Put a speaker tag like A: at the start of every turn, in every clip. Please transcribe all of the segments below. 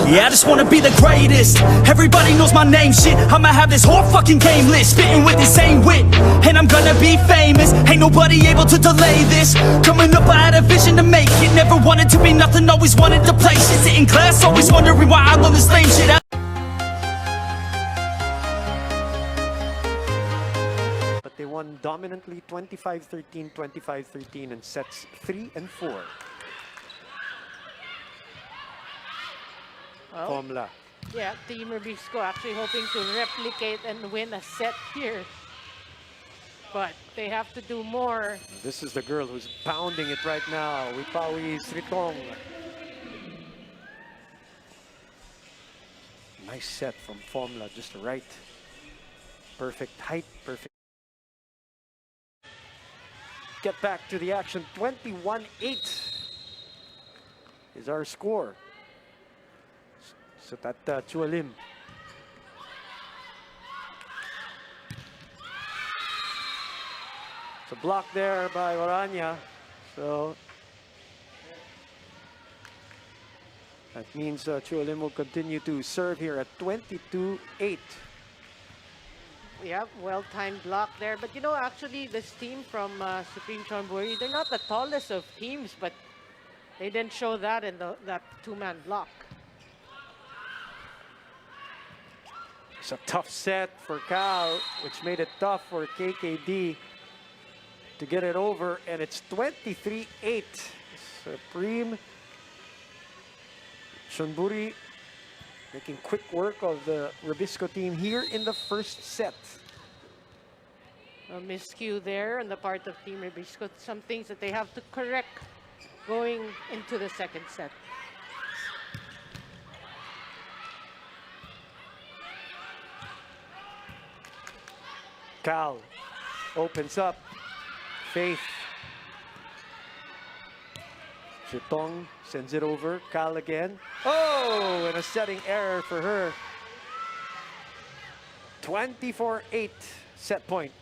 A: Yeah, I just wanna be the greatest. Everybody knows my name, shit. I'ma have this whole fucking game list, spitting with the same wit, and I'm gonna be famous. Ain't nobody able to delay this. Coming up, I had a vision to make it. Never wanted to be nothing, always wanted to play shit. Sit in class, always wondering why I love this lame shit.
B: But they won dominantly 25-13, 25-13 in sets 3 and 4. Formula.
C: Yeah, Team Rebisco actually hoping to replicate and win a set here. But they have to do more.
B: This is the girl who's pounding it right now. Wipawi Sritong. Nice set from Formula, just right. Perfect height, perfect. Get back to the action. 21-8 is our score. So that Chua Lim. It's a block there by Orania. So that means Chua Lim will continue to serve here at 22-8.
C: Yeah, well-timed block there. But you know, actually, this team from Supreme Chonburi, they're not the tallest of teams, but they didn't show that in that two-man block.
B: It's a tough set for Cal, which made it tough for KKD to get it over, and it's 23-8. Supreme Chonburi making quick work of the Rebisco team here in the first set.
C: A miscue there on the part of Team Rebisco. Some things that they have to correct going into the second set.
B: Cal opens up. Faith. Chitong sends it over. Cal again. Oh, and a setting error for her. 24-8 set point.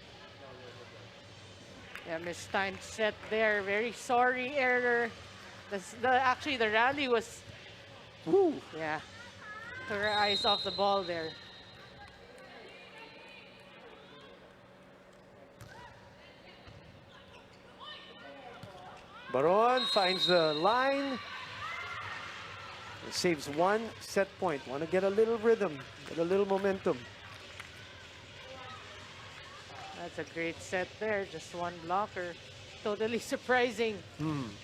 C: Yeah, mistimed set there. Very sorry error. Actually, the rally was...
B: Woo.
C: Yeah. Took her eyes off the ball there.
B: Baron finds the line. It saves one set point. Want to get a little rhythm, get a little momentum.
C: That's a great set there. Just one blocker. Totally surprising.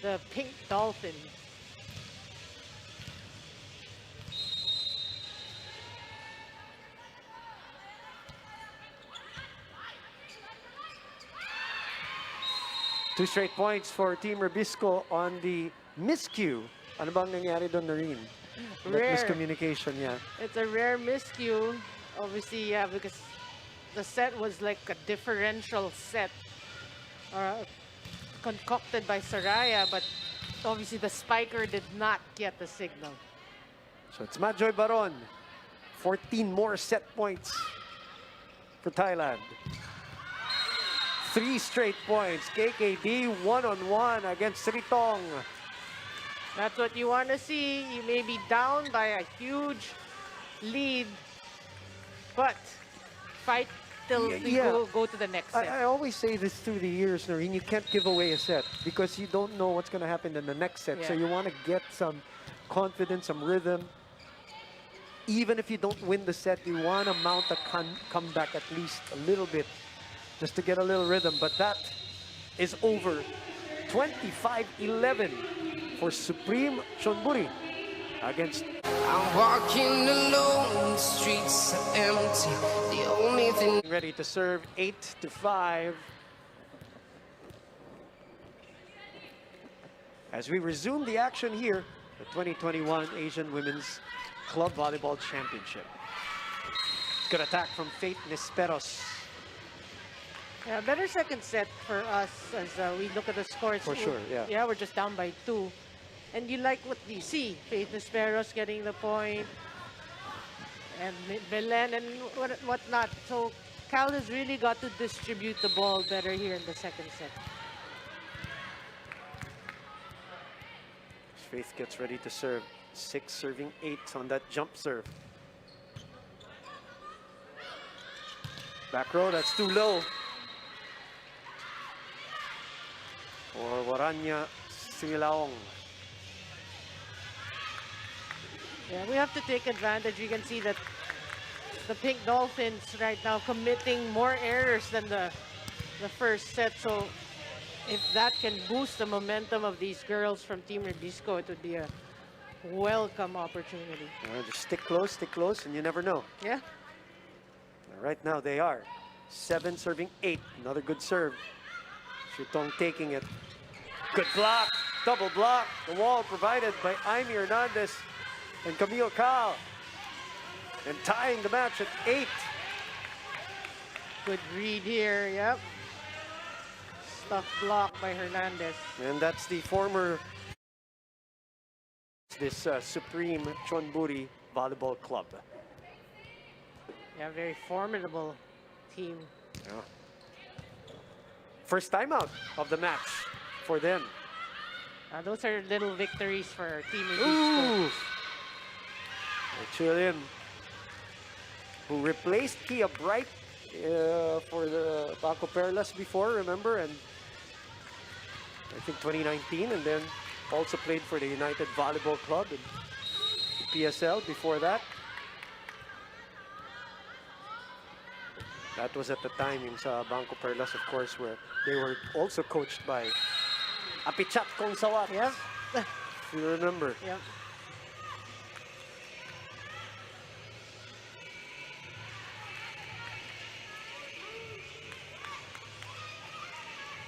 C: The Pink Dolphin.
B: Two straight points for Team Rebisco on the miscue. Ano bang nangyari doon na rin?
C: Rare.
B: Miscommunication, yeah.
C: It's a rare miscue. Obviously, yeah, because the set was like a differential set concocted by Soraya, but obviously the spiker did not get the signal.
B: So it's Majoy Baron. 14 more set points for Thailand. 3 straight points. KKD one-on-one against Sritong.
C: That's what you want to see. You may be down by a huge lead, but fight till you go to the next set.
B: I always say this through the years, Noreen, you can't give away a set because you don't know what's going to happen in the next set.
C: Yeah.
B: So you want to get some confidence, some rhythm. Even if you don't win the set, you want to mount a comeback at least a little bit just to get a little rhythm. But that is over. 25-11 for Supreme Chonburi against...
D: I'm walking alone, the streets are empty. The only thing...
B: Ready to serve 8-5. As we resume the action here, the 2021 Asian Women's Club Volleyball Championship. Good attack from Faith Nesperos.
C: Yeah, better second set for us as we look at the scores.
B: For sure, yeah.
C: Yeah, we're just down by 2. And you like what you see. Faith Nesperos getting the point. And Belen and whatnot. So Cal has really got to distribute the ball better here in the second set.
B: Faith gets ready to serve. 6 serving 8 on that jump serve. Back row, that's too low. For Waranya Silaong.
C: Yeah, we have to take advantage. You can see that the Pink Dolphins right now committing more errors than the first set. So if that can boost the momentum of these girls from Team Rebisco, it would be a welcome opportunity.
B: Just stick close, and you never know.
C: Yeah.
B: Right now they are 7 serving 8. Another good serve. Shutong taking it. Good block. Double block. The wall provided by Amy Hernandez and Camille Karl. And tying the match at 8.
C: Good read here. Yep. Stuff block by Hernandez.
B: And that's the former Supreme Chonburi Volleyball Club.
C: Yeah, very formidable team.
B: Yeah. First time out of the match for them.
C: Those are little victories for Team
B: Ooh!
C: Rebisco.
B: Chilean, who replaced Kia Bright for the Paco Perlas before, remember? And I think 2019, and then also played for the United Volleyball Club in the PSL before that. That was at the time yung sa Bangko Perlas, of course, where they were also coached by Apichat Konsawat.
C: Yep.
B: If you remember.
C: Yep.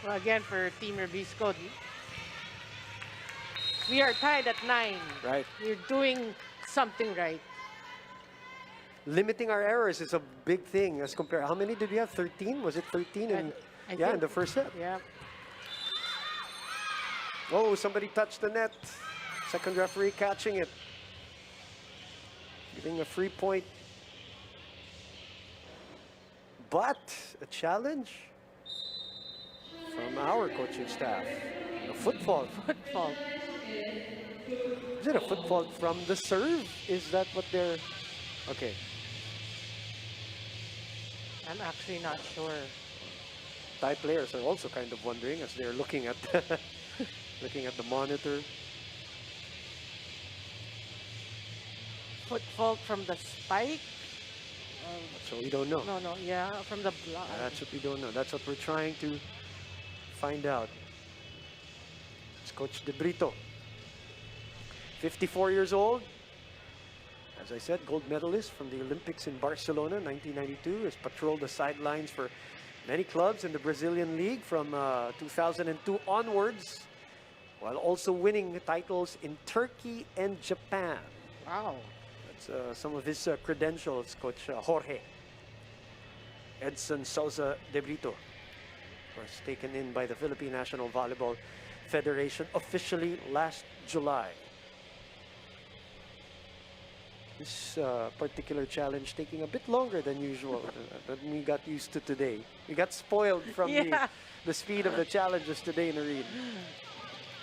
C: Well, again, for Team Rebisco, we are tied at 9.
B: Right.
C: We're doing something right.
B: Limiting our errors is a big thing as compared. How many did we have? 13? Was it 13?
C: I
B: In
C: think-
B: the first set.
C: Yeah.
B: Oh, somebody touched the net. Second referee catching it. Giving a free point. But a challenge from our coaching staff. A foot fault.
C: Football.
B: Is it a foot fault from the serve? Is that what they're... Okay.
C: I'm actually not sure.
B: Thai players are also kind of wondering as they're looking at looking at the monitor.
C: Foot fault from the spike?
B: So we don't know.
C: No, yeah, from the block.
B: That's what we don't know. That's what we're trying to find out. It's Coach De Brito. 54 years old. As I said, gold medalist from the Olympics in Barcelona, 1992. Has patrolled the sidelines for many clubs in the Brazilian League from 2002 onwards, while also winning titles in Turkey and Japan.
C: Wow.
B: That's some of his credentials, Coach Jorge Edson Souza De Brito. Of course, taken in by the Philippine National Volleyball Federation officially last July. This particular challenge taking a bit longer than usual than we got used to today. We got spoiled from
C: Yeah.
B: the speed of the challenges today in the arena.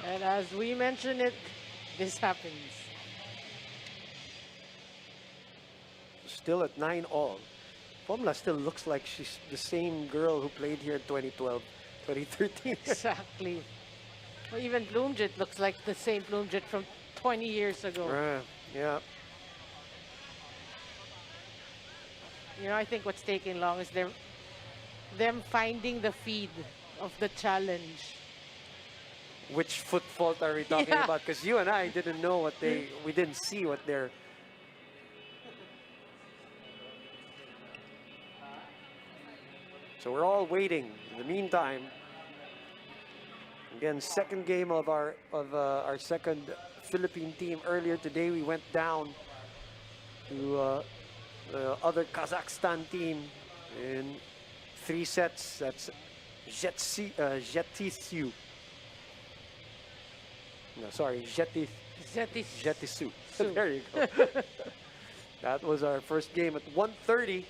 C: And as we mentioned it, this happens.
B: Still at 9-all. Formula still looks like she's the same girl who played here in 2012, 2013.
C: Exactly. Well, even Bloomjet looks like the same Bloomjet from 20 years ago.
B: Yeah.
C: You know, I think what's taking long is them finding the feed of the challenge.
B: Which foot fault are we talking
C: Yeah.
B: about? Because you and I didn't know what we didn't see what they're... So we're all waiting. In the meantime, again, second game of our second Philippine team. Earlier today, we went down to the other Kazakhstan team in 3 sets. That's Jetisu. No, sorry, Jetisu. There you go. That was our first game at 1:30.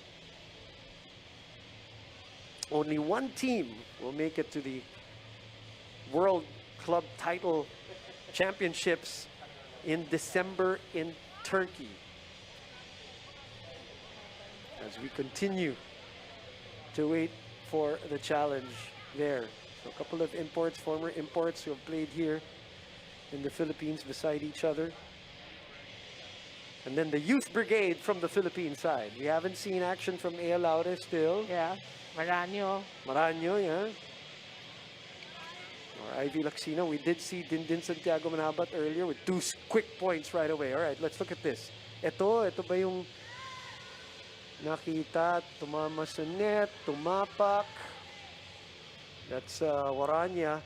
B: Only one team will make it to the World Club Title Championships in December in Turkey. As we continue to wait for the challenge there. So a couple of imports, former imports who have played here in the Philippines beside each other. And then the youth brigade from the Philippine side. We haven't seen action from Ea Laure still.
C: Yeah, Maranyo.
B: Maranyo, yeah. Or Ivy Lacsina. We did see Dindin Santiago Manabat earlier with two quick points right away. All right, let's look at this. Ito ba yung nakita, tumama sa net, tumapak. That's Waranya.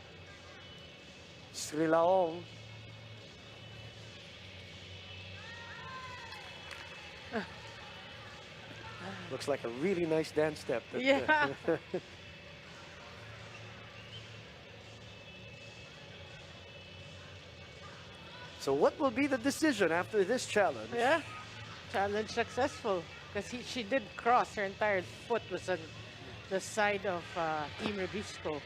B: Srilaong. Looks like a really nice dance step.
C: Yeah.
B: So what will be the decision after this challenge?
C: Yeah, challenge successful. Because she did cross, her entire foot was on the side of Team Rebisco.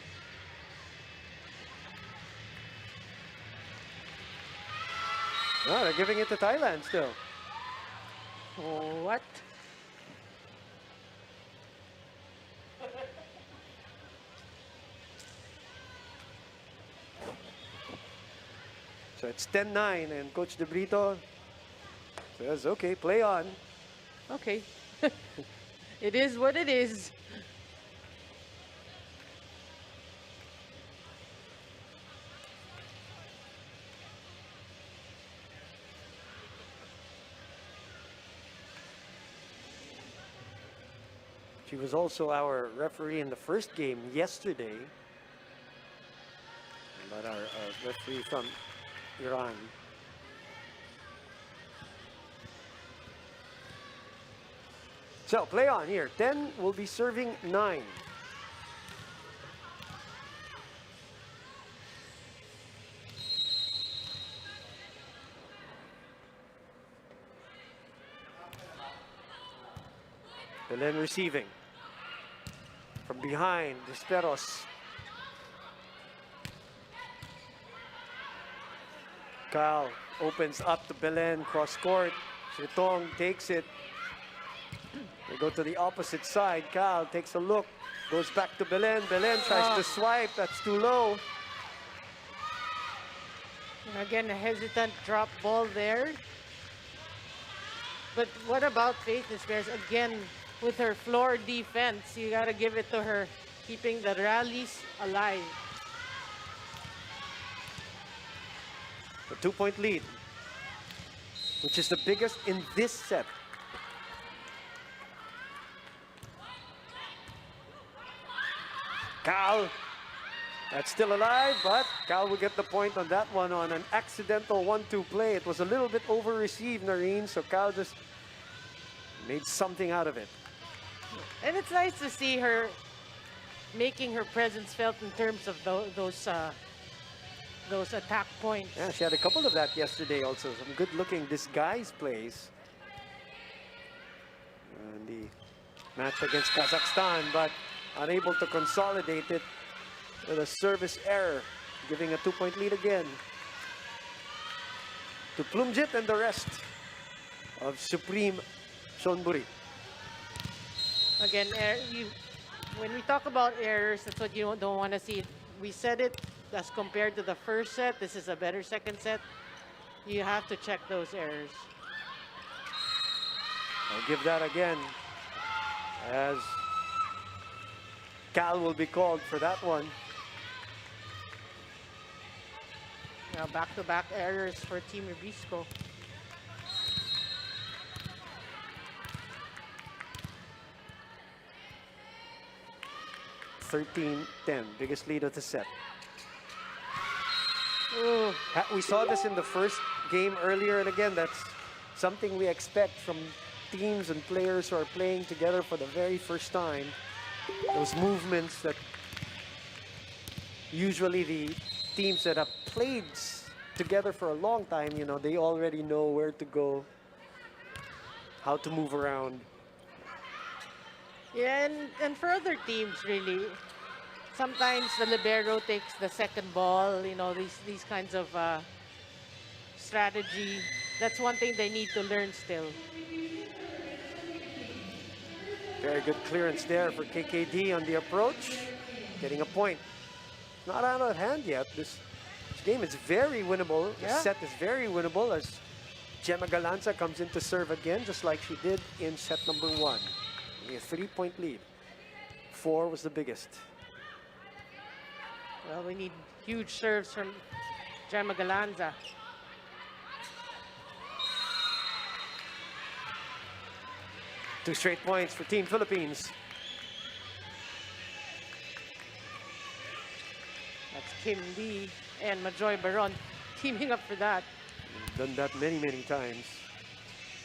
B: No, they're giving it to Thailand still.
C: Oh, what?
B: So it's 10-9 and Coach De Brito says, okay, play on.
C: Okay. It is what it is.
B: She was also our referee in the first game yesterday. But our referee from Iran. So play on here. 10 will be serving 9. And then receiving. From behind, Desperos. Karl opens up to Belen, cross court. Sritong takes it. They go to the opposite side. Karl takes a look, goes back to Belen. Belen tries to swipe, that's too low.
C: And again, a hesitant drop ball there. But what about Faith Spears? Again, with her floor defense, you gotta give it to her, keeping the rallies alive.
B: A 2-point lead, which is the biggest in this set. Karl, that's still alive, but Karl will get the point on that one on an accidental 1-2 play. It was a little bit over-received, Noreen, so Karl just made something out of it.
C: And it's nice to see her making her presence felt in terms of those attack points.
B: Yeah, she had a couple of that yesterday also. Some good-looking disguise plays. In the match against Kazakhstan, but unable to consolidate it with a service error, giving a 2-point lead again to Plumjit and the rest of Supreme Shonburi.
C: Again, when we talk about errors, that's what you don't want to see. We said it as compared to the first set. This is a better second set. You have to check those errors.
B: I'll give that again, as Cal will be called for that one.
C: Now back-to-back errors for Team Rebisco.
B: (13-10), biggest lead of the set.
C: Ooh.
B: We saw this in the first game earlier, and again, that's something we expect from teams and players who are playing together for the very first time. Those movements that usually the teams that have played together for a long time, you know, they already know where to go, how to move around.
C: Yeah, and for other teams, really, sometimes the libero takes the second ball, you know, these kinds of strategy. That's one thing they need to learn still.
B: Very good clearance there for KKD on the approach. Getting a point. Not out of hand yet. This game is very winnable. The
C: Yeah.
B: set is very winnable as Gemma Galanza comes in to serve again, just like she did in set number 1. Only a 3-point lead. 4 was the biggest.
C: Well, we need huge serves from Gemma Galanza.
B: Two straight points for Team Philippines.
C: That's Kim Lee and Majoy Baron teaming up for that.
B: Done that many, many times.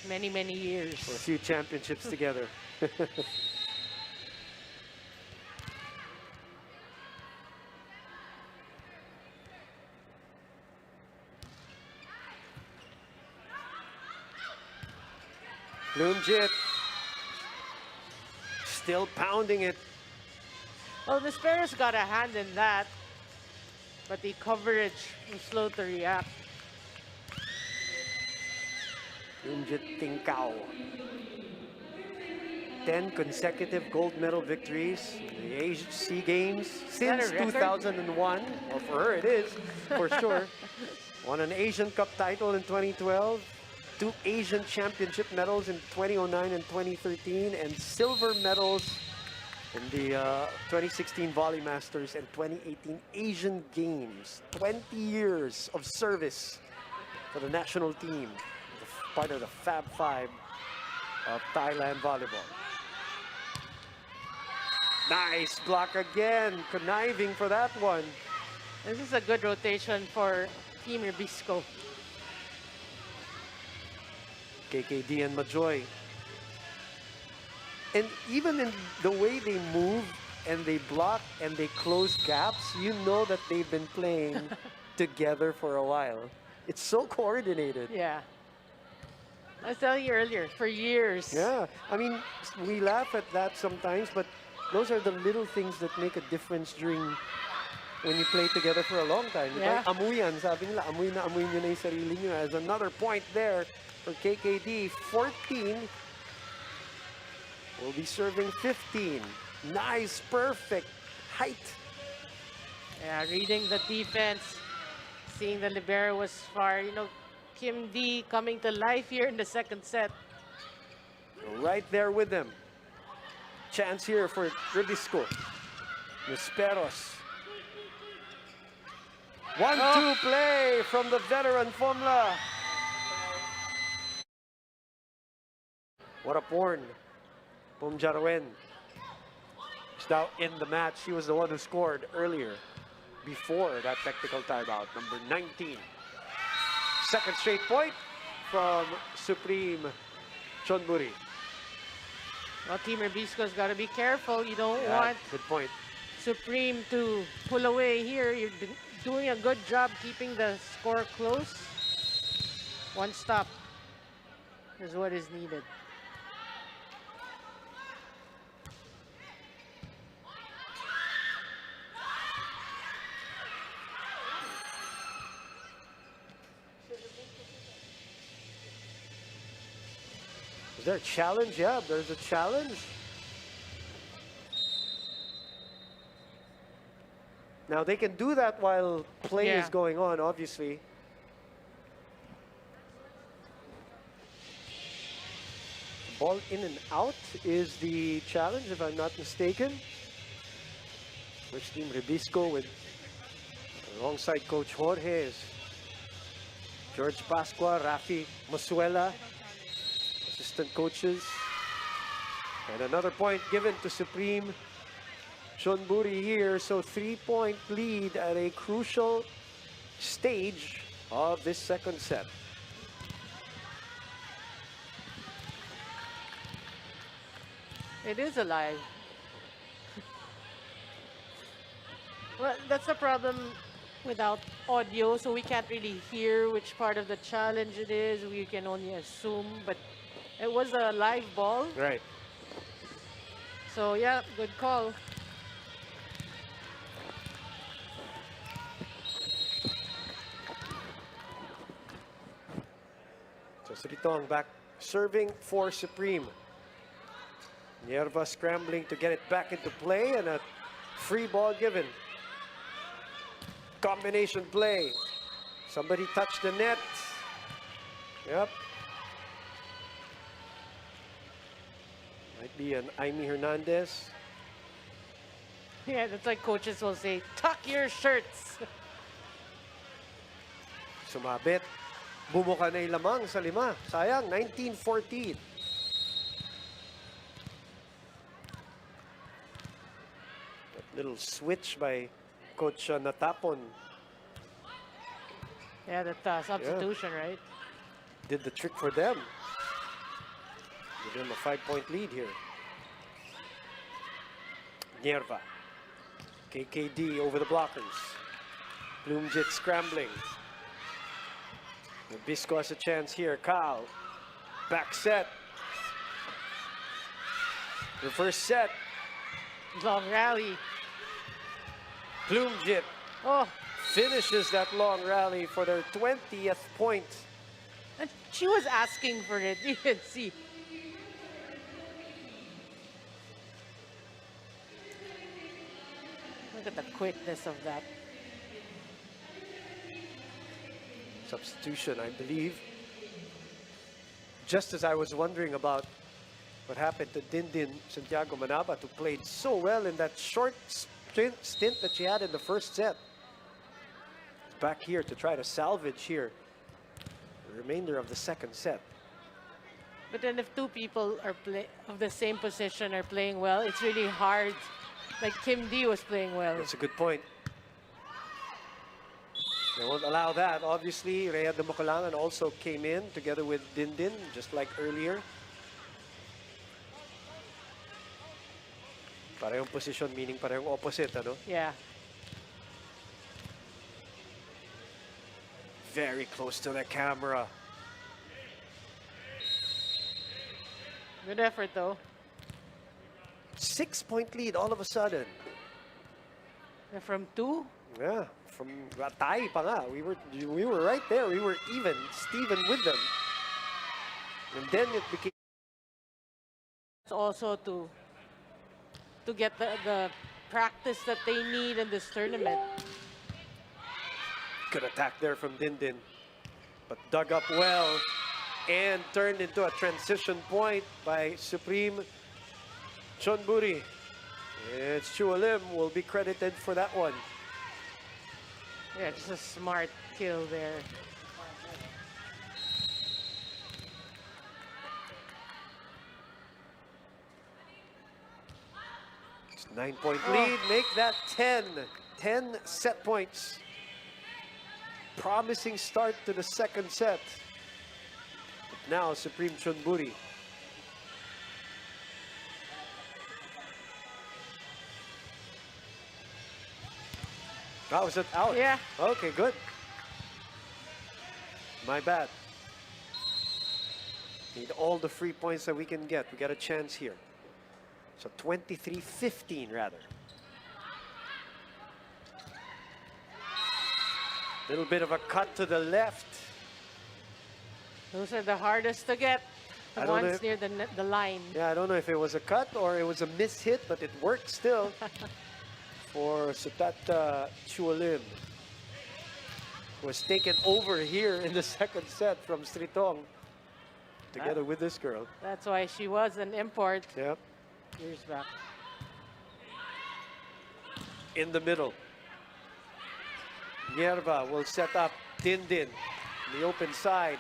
C: Many, many years.
B: For a few championships together. Bloomjit still pounding it.
C: Well, the Sparrows got a hand in that, but the coverage was slow to react.
B: Bloomjit Tingkao. 10 consecutive gold medal victories in the Asian Sea Games
C: that
B: since
C: a record?
B: 2001. Well, for her it is, for sure. Won an Asian Cup title in 2012. 2 Asian Championship medals in 2009 and 2013, and silver medals in the 2016 Volley Masters and 2018 Asian Games. 20 years of service for the national team, part of the Fab Five of Thailand volleyball. Nice block again, conniving for that one.
C: This is a good rotation for Team Rebisco.
B: KKD and Majoy. And even in the way they move and they block and they close gaps, you know that they've been playing together for a while. It's so coordinated.
C: Yeah. I was telling you earlier, for years.
B: Yeah, I mean, we laugh at that sometimes, but those are the little things that make a difference during when you play together for a long time.
C: Yeah.
B: Amuyan, sabi nila, amuy na amuy nyo na yung sarili nyo. As another point there for KKD, 14. Will be serving 15. Nice, perfect height.
C: Yeah, reading the defense, seeing the libero was far. You know, Kim D coming to life here in the second set.
B: Right there with them. Chance here for Rebisco. Nisperos. 1-2 play from the veteran Fomla. What a porn. Pumjarwen is now in the match. She was the one who scored earlier before that technical timeout. Number 19. Second straight point from Supreme Chonburi.
C: Well, Team Rebisco's got to be careful. You don't
B: Yeah,
C: want
B: good point.
C: Supreme to pull away here. You're doing a good job keeping the score close. One stop is what is needed.
B: Is there a challenge? Yeah, there's a challenge. Now they can do that while play is
C: Yeah.
B: going on, obviously. Ball in and out is the challenge, if I'm not mistaken. Which team? Rebisco with alongside Coach Jorge is George Pascua, Rafi Masuela, assistant coaches. And another point given to Supreme Chonburi here. So 3-point lead at a crucial stage of this second set.
C: It is alive. Well, that's the problem without audio, so we can't really hear which part of the challenge it is. We can only assume, but it was a live ball.
B: Right.
C: So yeah, good call.
B: Sritong back serving for Supreme. Nierva scrambling to get it back into play, and a free ball given. Combination play. Somebody touched the net. Yep. Might be an Aimee Hernandez.
C: Yeah, that's like coaches will say, tuck your shirts.
B: Sumabit. Bumuka na yung lamang sa 5. Sayang, 19-14. That little switch by Coach Natapon
C: Yeah, that substitution, right?
B: did the trick for them. Give them a 5-point lead here. Nierva. KKD over the blockers. Bloomjit scrambling. Rebisco has a chance here. Karl. Back set. Reverse set.
C: Long rally.
B: Bloomjit
C: Oh,
B: finishes that long rally for their 20th point.
C: and she was asking for it. You can see. Look at the quickness of that.
B: Substitution, I believe. Just as I was wondering about what happened to Dindin Santiago Manabat, who played so well in that short stint that she had in the first set. Back here to try to salvage here the remainder of the second set.
C: But then if two people are of the same position are playing well, it's really hard. Like Kim D was playing well.
B: That's a good point. They won't allow that. Obviously, Rhea de Mocalangan also came in together with Dindin, just like earlier. Parehong position, meaning parehong opposite, ano?
C: Yeah.
B: Very close to the camera.
C: Good effort though.
B: 6-point lead all of a sudden.
C: And from 2,
B: Yeah, from tie pa nga. We were right there. We were even, Steven with them. And then it became
C: also to get the practice that they need in this tournament.
B: good attack there from Dindin. But dug up well and turned into a transition point by Supreme Chonburi. It's Chua Lim will be credited for that one.
C: Yeah, just a smart kill there.
B: It's 9-point lead, make that 10. 10 set points. Promising start to the second set. But now Supreme Chonburi. Oh, was it out?
C: Yeah.
B: Okay, good. My bad. Need all the free points that we can get. We got a chance here. So 23-15 rather. Little bit of a cut to the left.
C: Those are the hardest to get.
B: I
C: The
B: don't know
C: ones
B: if-
C: near the line.
B: Yeah, I don't know if it was a cut or it was a mishit, but it worked still for Sutat Chua Lim, who was taken over here in the second set from Sritong, together with this girl.
C: That's why she was an import
B: Yep,
C: years back.
B: in the middle. Nierva will set up Dindin in the open side.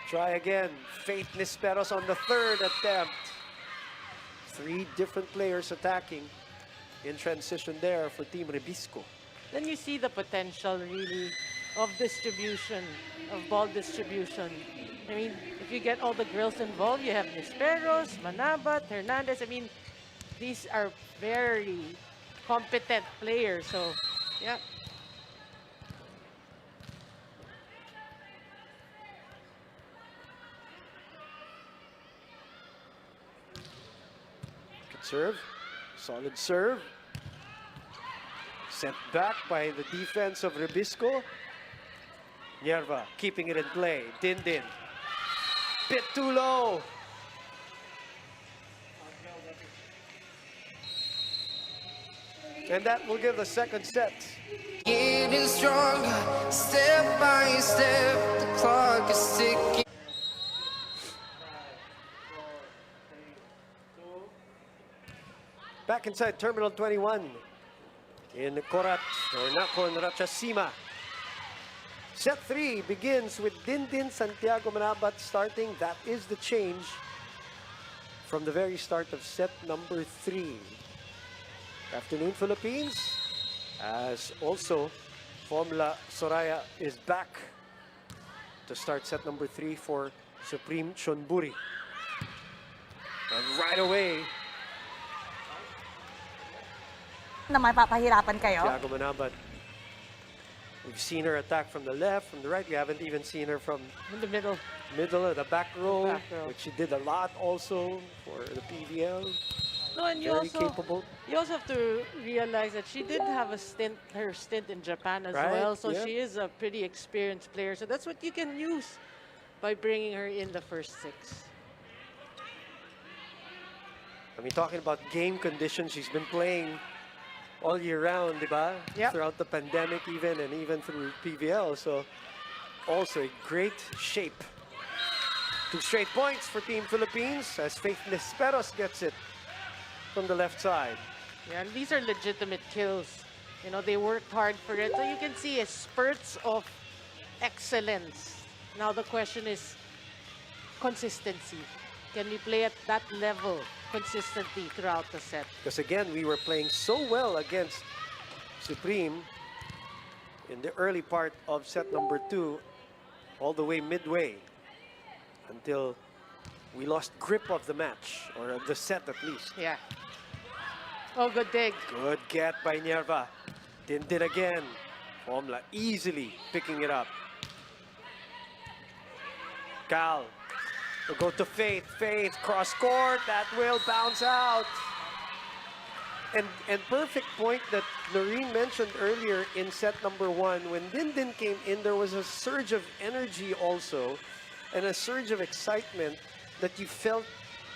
B: Try again. Faith Nisperos on the third attempt. 3 different players attacking in transition there for Team Rebisco.
C: Then you see the potential really of distribution, of ball distribution. I mean, if you get all the girls involved, you have Nisperos, Manabat, Hernandez. I mean, these are very competent players. So, yeah.
B: Good serve. Solid serve. Sent back by the defense of Rebisco. Nierva keeping it in play. Dindin Bit too low. And that will give the second set.
D: Getting stronger, step by step, the clock is ticking.
B: Back inside Terminal 21 in Korat or Nakhon Ratchasima. Set 3 begins with Dindin Santiago Manabat starting. That is the change from the very start of set number 3. Afternoon, Philippines. As also, Formula Soraya is back to start set number 3 for Supreme Chonburi. And right away,
E: Na mapapahirapan kayo?
B: Tiago Manabat. We've seen her attack from the left, from the right. We haven't even seen her from
C: In the middle.
B: middle of the back row,
C: Back row.
B: which she did a lot also for the PVL.
C: No, and
B: Very capable.
C: you also have to realize that she did have her stint in Japan as
B: Right,
C: well, so
B: yeah.
C: she is a pretty experienced player. So that's what you can use by bringing her in the first 6.
B: I mean, talking about game conditions, she's been playing all year round, diba?
C: Yep.
B: Throughout the pandemic even, and even through PVL. So, also a great shape. 2 straight points for Team Philippines as Faith Nesperos gets it from the left side.
C: Yeah, and these are legitimate kills. You know, they worked hard for it. So you can see a spurts of excellence. Now the question is consistency. Can we play at that level consistently throughout the set?
B: Because again, we were playing so well against Supreme in the early part of set number 2, all the way midway, until we lost grip of the match, or of the set at least.
C: Yeah. Oh, good dig.
B: Good get by Nerva. Dindin again. Formula easily picking it up. Cal will go to Faith. Faith cross court. That will bounce out. And perfect point that Lorene mentioned earlier in set number 1. When Dindin came in, there was a surge of energy also, and a surge of excitement that you felt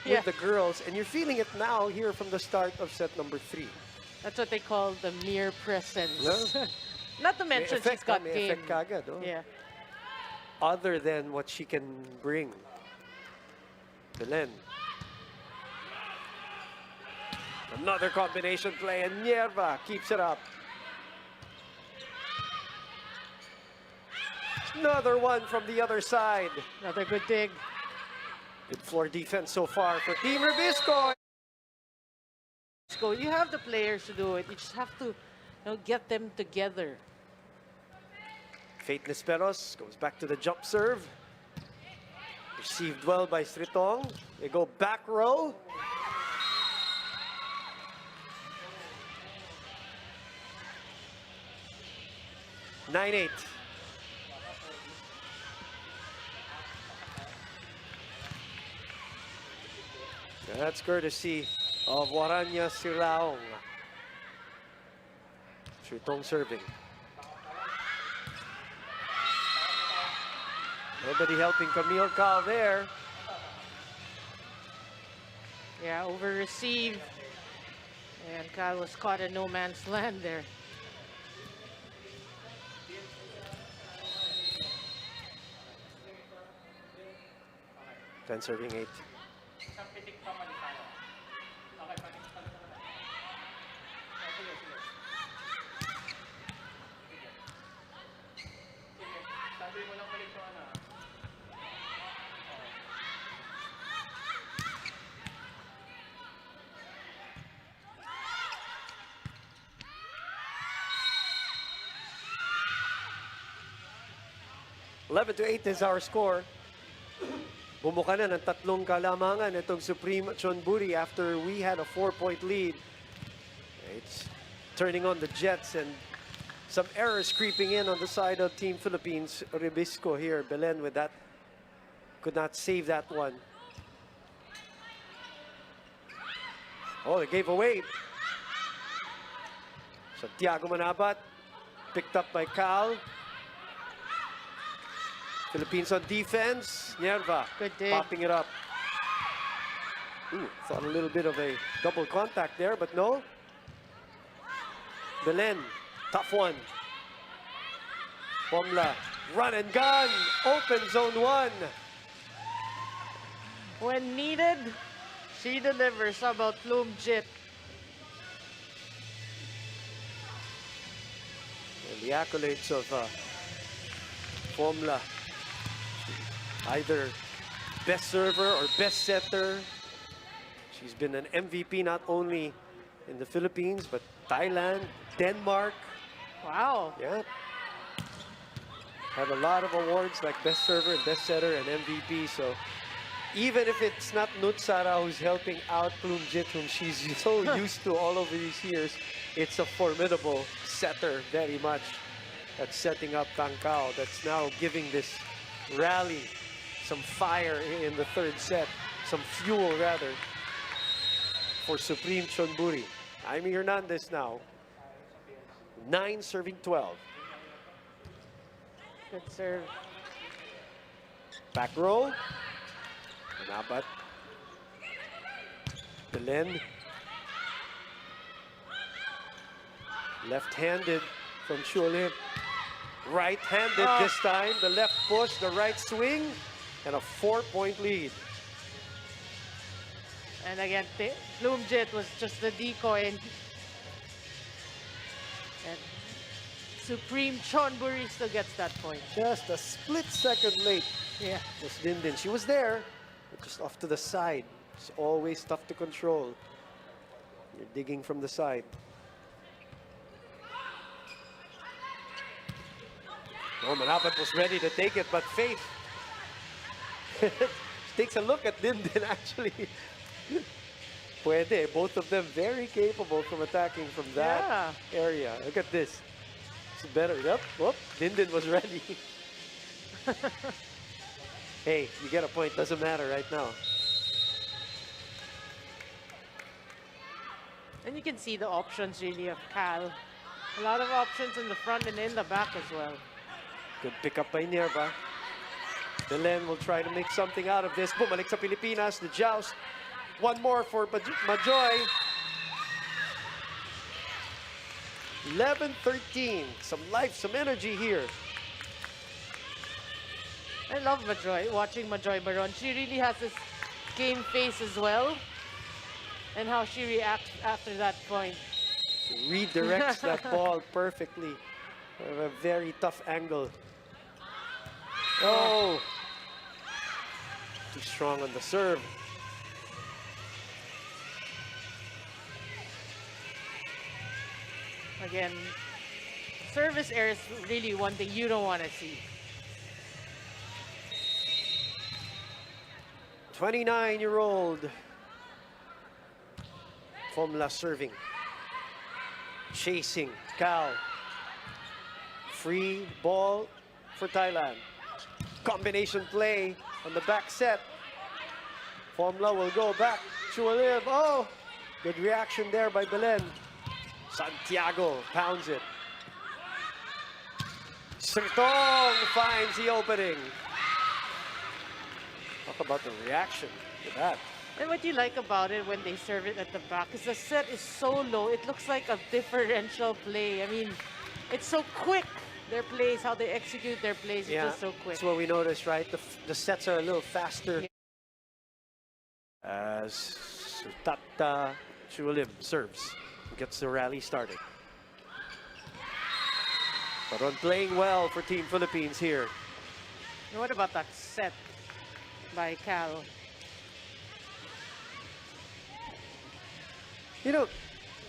B: with the girls, and you're feeling it now here from the start of set number 3.
C: That's what they call the mere presence.
B: Yeah.
C: Not to mention she's got
B: may
C: game.
B: effect kagad, oh.
C: Yeah.
B: Other than what she can bring. Belen. Another combination play, and Nerva keeps it up. Another one from the other side.
C: Another good dig.
B: Good floor defense so far for Team Rebisco.
C: You have the players to do it. You just have to get them together.
B: Faith Nesperos goes back to the jump serve. Received well by Stritong. They go back row. (9-8). That's courtesy of Waranya Silaong. Stritong serving. Nobody helping Camille Cal there.
C: Yeah, over receive. And Kyle was caught in no man's land there.
B: Ten serving 8. (11 to 8) is our score. Bumuka na ng 3 kalamangan itong Supreme Chonburi after we had a 4-point lead. It's turning on the Jets, and some errors creeping in on the side of Team Philippines. Rebisco here, Belen with that. Could not save that one. Oh, they gave away. Santiago Manabat, picked up by Cal. Philippines on defense. Nerva
C: Good dig.
B: popping it up. Ooh, thought a little bit of a double contact there, but no. Belen, tough one. Pomla, run and gun. Open zone 1.
C: When needed, she delivers. How about Plume Jit?
B: And the accolades of Pomla. Either best server or best setter. She's been an MVP not only in the Philippines, but Thailand, Denmark.
C: Wow.
B: Yeah. Have a lot of awards like best server and best setter and MVP. So even if it's not Nutsara who's helping out Plume Jit, whom she's so used to all over these years, it's a formidable setter very much that's setting up Tangkao. That's now giving this rally some fire in the third set, some fuel rather, for Supreme Chonburi. Jaime Hernandez now, 9 serving 12.
C: Good serve.
B: Back row. Nabat. Belen. Left-handed from Chulim. Right-handed this time. The left push, the right swing, and a 4-point lead.
C: And again, Plume Jit was just the decoy. And Supreme Chonburi still gets that point.
B: Just a split second late.
C: Yeah.
B: Was Dindin. She was there, but just off to the side. It's always tough to control. You're digging from the side. No, Manapat was ready to take it, but Faith takes a look at Dindin actually. Puede. Both of them very capable from attacking from that area. Look at this. It's better. Yep. Whoop. Dindin was ready. Hey, you get a point. Doesn't matter right now.
C: And you can see the options really of Cal. A lot of options in the front and in the back as well.
B: Good pick up by Nerva. Belen will try to make something out of this. Bumalik sa Pilipinas. The joust. One more for Majoy. 11-13. Some life, some energy here.
C: I love Majoy, watching Majoy Baron. She really has this game face as well. And how she reacts after that point.
B: Redirects that ball perfectly. A very tough angle. Oh! Too strong on the serve.
C: Again, service error is really one thing you don't want to see.
B: 29-year-old Fomla serving. Chasing Cal. Free ball for Thailand. Combination play on the back set. Fomla will go back. Chualib. Oh! Good reaction there by Belen. Santiago pounds it. Sertong finds the opening. Talk about the reaction to that.
C: And what you like about it when they serve it at the back is the set is so low. It looks like a differential play. I mean, it's so quick. Their plays, how they execute their plays, is just so quick.
B: That's what we noticed, right? The sets are a little faster. As Sutata Chulim serves, gets the rally started. But on playing well for Team Philippines here.
C: And what about that set by Cal?
B: You know,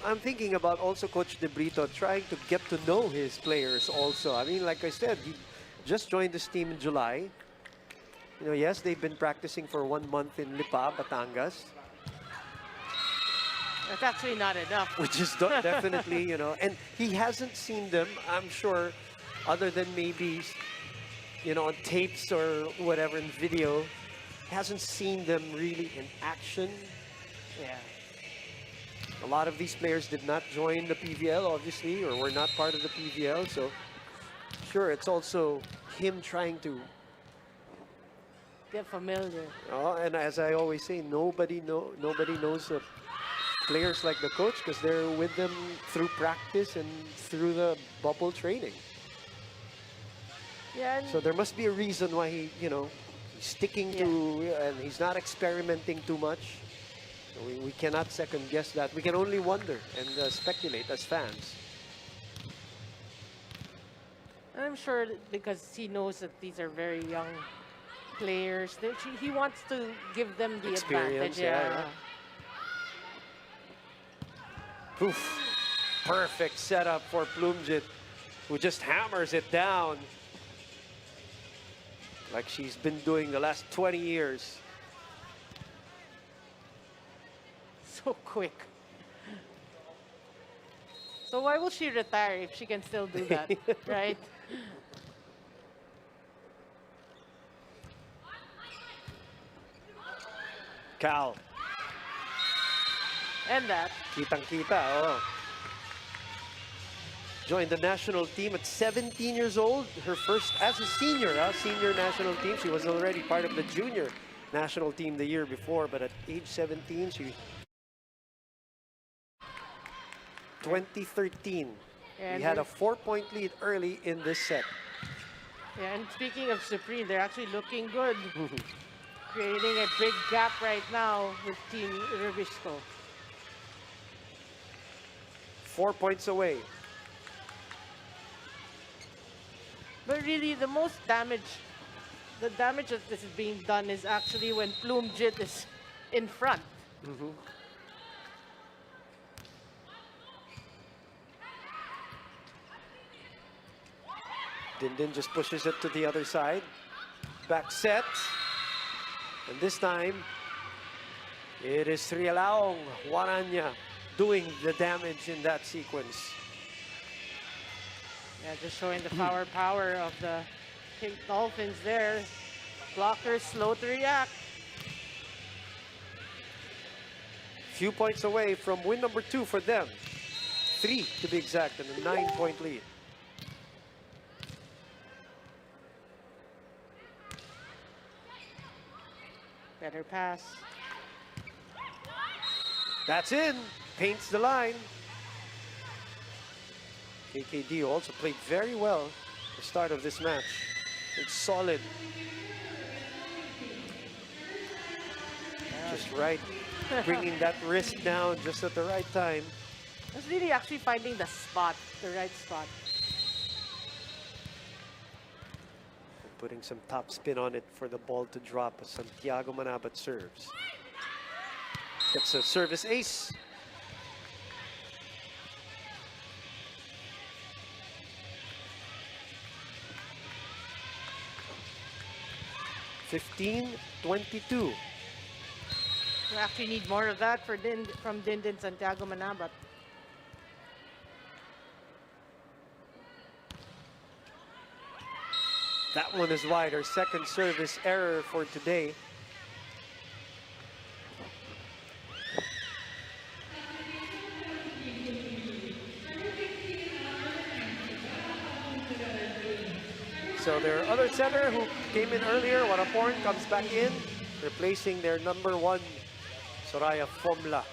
B: I'm thinking about also Coach De Brito trying to get to know his players also. I mean, like I said, he just joined this team in July. You know, yes, they've been practicing for 1 month in Lipa, Batangas.
C: That's actually not enough.
B: Which is definitely, you know, and he hasn't seen them, I'm sure, other than maybe, you know, on tapes or whatever in video. He hasn't seen them really in action.
C: Yeah.
B: A lot of these players did not join the PVL, obviously, or were not part of the PVL. So, sure, it's also him trying to
C: get familiar.
B: Oh, and as I always say, nobody knows the players like the coach because they're with them through practice and through the bubble training.
C: Yeah, and
B: So there must be a reason why he, you know, he's sticking to and he's not experimenting too much. So we cannot second guess that. We can only wonder and speculate as fans.
C: I'm sure that because he knows that these are very young players, that he wants to give them the
B: Experience,
C: advantage.
B: Poof. Perfect setup for Plumjit, who just hammers it down like she's been doing the last 20 years.
C: So quick. So why will she retire if she can still do that, right?
B: Cal,
C: And that.
B: kitang-kita, oh. Joined the national team at 17 years old. Her first as a senior, senior national team. She was already part of the junior national team the year before, but at age 17, she 2013.
C: And
B: We had a 4-point lead early in this set.
C: Yeah, and speaking of Supreme, they're actually looking good. Creating a big gap right now with Team Rebisco.
B: 4 points away.
C: But really, the most damage, the damage that is being done is actually when Plumjit is in front.
B: Dindin just pushes it to the other side. Back set. And this time, it is Rialaong Waranya doing the damage in that sequence.
C: Yeah, just showing the power of the Pink Dolphins there. Blockers slow to react.
B: Few points away from win number 2 for them. 3 to be exact, and a 9-point lead.
C: Better pass.
B: That's in. Paints the line. KKD also played very well at the start of this match. It's solid. Just right. Bringing that wrist down just at the right time.
C: It's really actually finding the spot, the right spot.
B: Putting some top spin on it for the ball to drop as Santiago Manabat serves. Gets a service ace. (15-22).
C: We actually need more of that from Dindin Santiago Manabat.
B: That one is wide. Her second service error for today. So their other setter who came in earlier, Waraporn, comes back in, replacing their number 1, Soraya Fomla.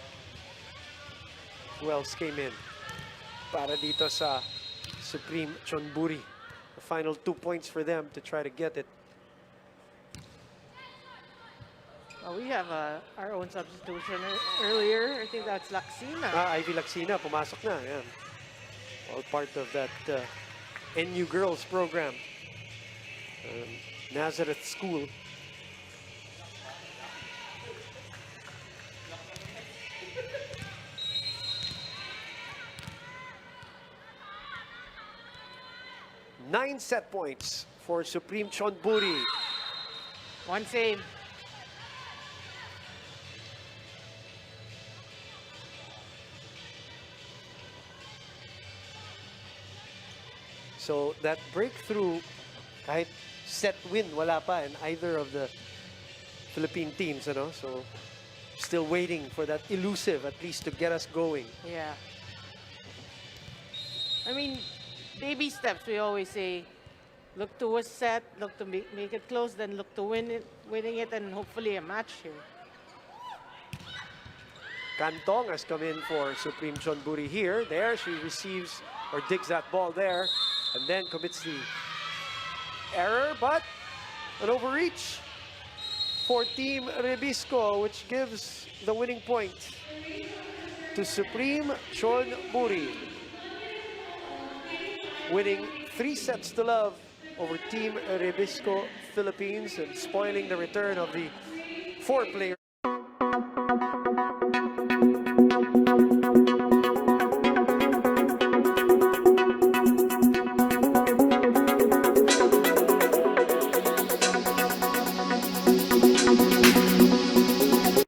B: Who else came in? Para dito sa Supreme Chonburi. The final 2 points for them to try to get it.
C: Well, we have our own substitution earlier. I think that's Laxina.
B: Ivy Laxina, pumasok na. Yan. All part of that NU Girls program. Nazareth School. Nine set points for Supreme Chonburi.
C: One save.
B: So that breakthrough, kahit set win, wala pa in either of the Philippine teams, you know? So still waiting for that elusive, at least to get us going.
C: Yeah. I mean, baby steps, we always say. look to a set, look to make it close, then look to winning it, and hopefully a match here.
B: Cantong has come in for Supreme Chonburi here. There, she receives or digs that ball there, and then commits the error, but an overreach for Team Rebisco, which gives the winning point to Supreme Chonburi, winning 3-0 over Team Rebisco Philippines and spoiling the return of the 4 players.